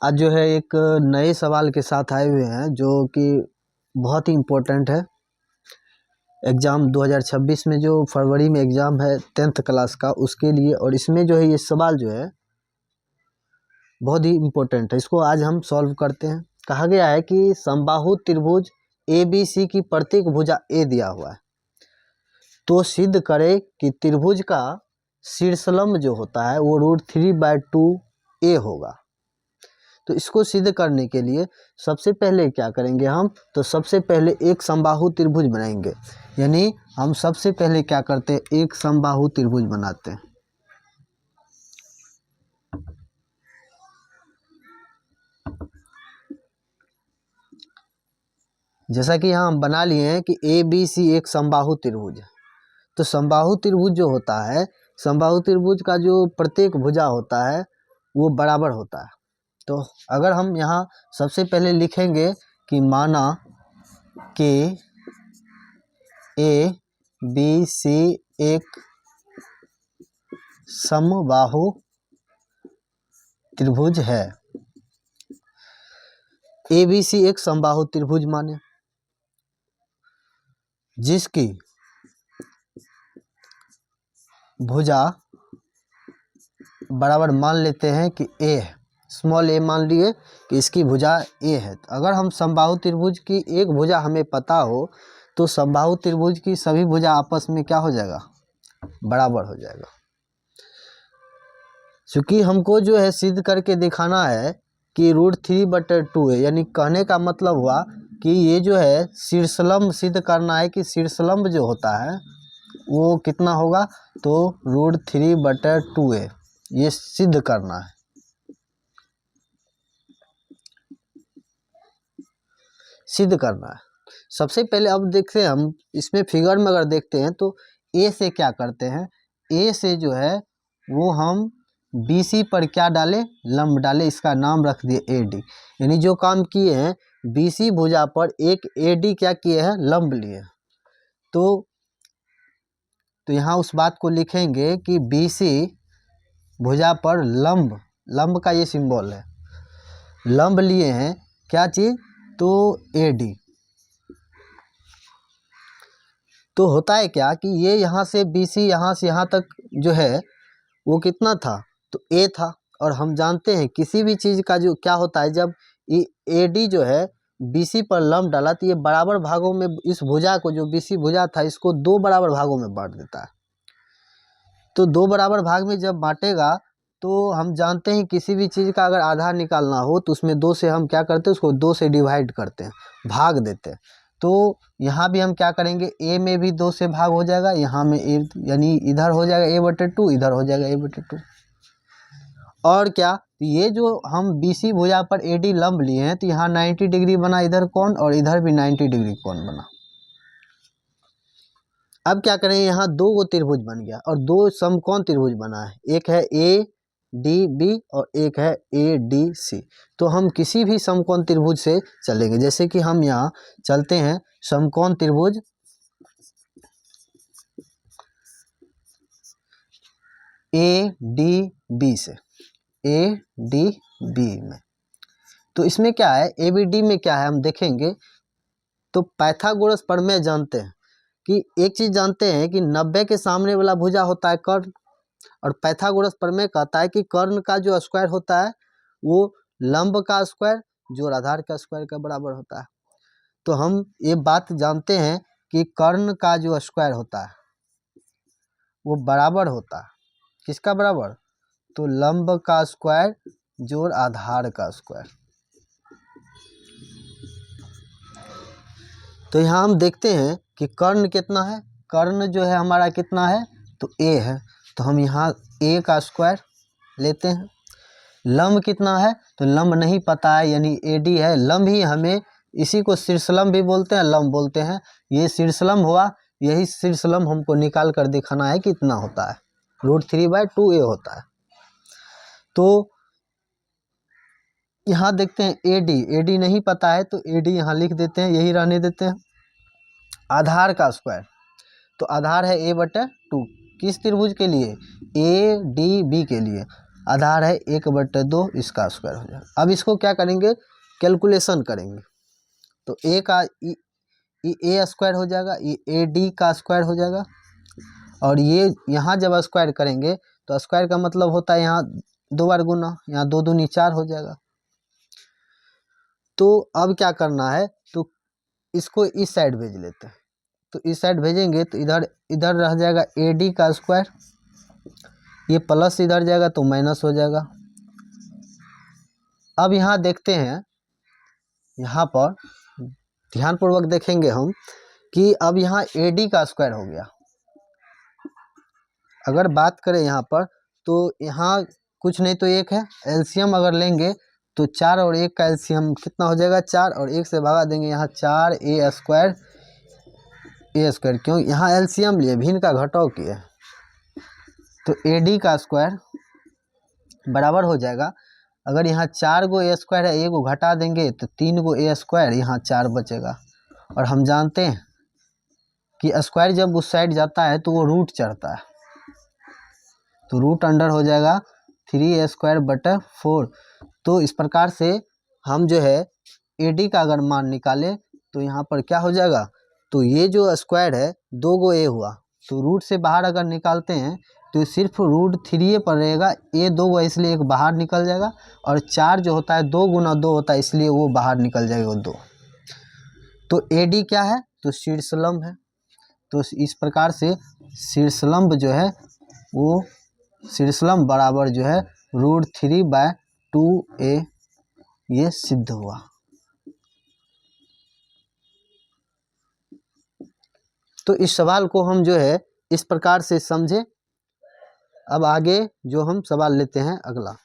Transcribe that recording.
आज जो है एक नए सवाल के साथ आए हुए हैं जो कि बहुत ही इम्पोर्टेंट है। एग्ज़ाम 2026 में जो फरवरी में एग्ज़ाम है 10th क्लास का, उसके लिए। और इसमें जो है ये सवाल जो है बहुत ही इम्पोर्टेंट है। इसको आज हम सॉल्व करते हैं। कहा गया है कि समबाहु त्रिभुज ABC की प्रत्येक भुजा A दिया हुआ है, तो सिद्ध करे कि त्रिभुज का शीर्षलंब जो होता है वो √3/2A होगा। तो इसको सिद्ध करने के लिए सबसे पहले क्या करेंगे हम, तो सबसे पहले एक समबाहु त्रिभुज बनाएंगे। यानी हम सबसे पहले क्या करते हैं, एक समबाहु त्रिभुज बनाते हैं। जैसा कि यहाँ हम बना लिए हैं कि ABC एक समबाहु त्रिभुज है। तो समबाहु त्रिभुज जो होता है, समबाहु त्रिभुज का जो प्रत्येक भुजा होता है वो बराबर होता है। तो अगर हम यहाँ सबसे पहले लिखेंगे कि माना कि ABC एक समबाहु त्रिभुज है। ABC एक समबाहु त्रिभुज माने, जिसकी भुजा बराबर मान लेते हैं कि A है, स्मॉल a मान लिए कि इसकी भुजा A है। तो अगर हम समबाहु त्रिभुज की एक भुजा हमें पता हो तो समबाहु त्रिभुज की सभी भुजा आपस में क्या हो जाएगा, बराबर हो जाएगा। क्योंकि हमको जो है सिद्ध करके दिखाना है कि √3/2 है। यानी कहने का मतलब हुआ कि ये जो है शीर्षलंब सिद्ध करना है कि शीर्षलंब जो होता है वो कितना होगा, तो √3/2 है, ये सिद्ध करना है। सिद्ध करना है। सबसे पहले अब देखते हैं हम इसमें फिगर में अगर देखते हैं तो A से क्या करते हैं, A से जो है वो हम BC पर क्या डाले, लंब डाले, इसका नाम रख दिए AD। यानी जो काम किए हैं BC भुजा पर एक AD क्या किए हैं, लंब लिए। तो यहाँ उस बात को लिखेंगे कि BC भुजा पर लंब, लंब का ये सिंबल है, लंब लिए हैं क्या चीज़, तो AD। तो होता है क्या कि ये यहाँ से BC यहाँ से यहाँ तक जो है वो कितना था, तो A था। और हम जानते हैं किसी भी चीज़ का जो क्या होता है, जब AD जो है BC पर लंब डाला तो ये बराबर भागों में इस भुजा को, जो BC भुजा था, इसको 2 बराबर भागों में बांट देता है। तो 2 बराबर भाग में जब बांटेगा तो हम जानते हैं किसी भी चीज़ का अगर आधा निकालना हो तो उसमें 2 से हम क्या करते हैं, उसको 2 से डिवाइड करते हैं, भाग देते हैं। तो यहाँ भी हम क्या करेंगे, A में भी 2 से भाग हो जाएगा, यहाँ में A, यानी इधर हो जाएगा A/2, इधर हो जाएगा A/2। और क्या, ये जो हम BC भुजा पर AD लंब लिए हैं तो यहाँ 90 डिग्री बना इधर कोण, और इधर भी 90 डिग्री कोण बना। अब क्या करें, यहाँ 2 गो त्रिभुज बन गया और 2 समकोण त्रिभुज बना है। एक है ADB और एक है ADC। तो हम किसी भी समकोण त्रिभुज से चलेंगे। जैसे कि हम यहाँ चलते हैं समकोण त्रिभुज ADB से, ADB में। तो इसमें क्या है, ABD में क्या है हम देखेंगे। तो पाइथागोरस प्रमेय जानते हैं कि एक चीज़ जानते हैं कि 90 के सामने वाला भुजा होता है कर्ण, और पाइथागोरस प्रमेय कहता है कि कर्ण का जो स्क्वायर होता है वो लंब का स्क्वायर जोड़ आधार का स्क्वायर का बराबर होता है। तो हम ये बात जानते हैं कि कर्ण का जो स्क्वायर होता है वो बराबर होता है किसका बराबर, तो लंब का स्क्वायर जोड़ आधार का स्क्वायर। तो यहाँ हम देखते हैं कि कर्ण कितना है, कर्ण जो है हमारा कितना है, तो A है। तो हम यहाँ A का स्क्वायर लेते हैं। लंब कितना है, तो लंब नहीं पता है, यानी AD है। लंब ही हमें, इसी को शीर्षलंब भी बोलते हैं, लंब बोलते हैं। ये शीर्षलंब हुआ, यही शीर्षलंब हमको निकाल कर दिखाना है कि इतना होता है, √3/2A होता है। तो यहाँ देखते हैं AD नहीं पता है तो AD यहाँ लिख देते हैं, यही रहने देते हैं। आधार का स्क्वायर, तो आधार है A/2, किस त्रिभुज के लिए, ADB के लिए। आधार है 1/2 इसका स्क्वायर हो जाएगा। अब इसको क्या करेंगे, कैलकुलेशन करेंगे। तो ए का ए स्क्वायर हो जाएगा, ये ए डी का स्क्वायर हो जाएगा, और ये यहाँ जब स्क्वायर करेंगे तो स्क्वायर का मतलब होता है यहाँ 2 बार गुना, यहाँ 2 दूनी 4 हो जाएगा। तो अब क्या करना है, तो इसको इस साइड भेज लेते हैं। तो इस साइड भेजेंगे तो इधर रह जाएगा ए डी का स्क्वायर, ये प्लस इधर जाएगा तो माइनस हो जाएगा। अब यहाँ देखते हैं, यहाँ पर ध्यानपूर्वक देखेंगे हम कि अब यहाँ ए डी का स्क्वायर हो गया। अगर बात करें यहाँ पर तो यहाँ कुछ नहीं तो 1 है, एलसीएम अगर लेंगे तो 4 और 1 का एलसीएम कितना हो जाएगा, 4, और 1 से भगा देंगे, यहाँ 4a स्क्वायर क्यों, यहाँ एलसीएम लिए भिन्न का घटाव किए, तो ए डी का स्क्वायर बराबर हो जाएगा, अगर यहाँ 4 गो ए स्क्वायर है, 1 गो घटा देंगे तो 3 गो ए स्क्वायर, यहाँ 4 बचेगा। और हम जानते हैं कि स्क्वायर जब उस साइड जाता है तो वो रूट चढ़ता है, तो रूट अंडर हो जाएगा 3a²/4। तो इस प्रकार से हम जो है ए डी का अगर मान निकालें तो यहाँ पर क्या हो जाएगा, तो ये जो स्क्वायर है 2 गो ए हुआ, तो रूट से बाहर अगर निकालते हैं तो सिर्फ √3 पर रहेगा, ए 2 गो इसलिए एक बाहर निकल जाएगा, और 4 जो होता है 2 गुना 2 होता है इसलिए वो बाहर निकल जाएगा, वो 2। तो ए डी क्या है, तो शीर्षलंब है। तो इस प्रकार से शीर्षलंब जो है वो शीर्षलंब बराबर जो है √3/2a ये सिद्ध हुआ। तो इस सवाल को हम जो है इस प्रकार से समझे। अब आगे जो हम सवाल लेते हैं अगला।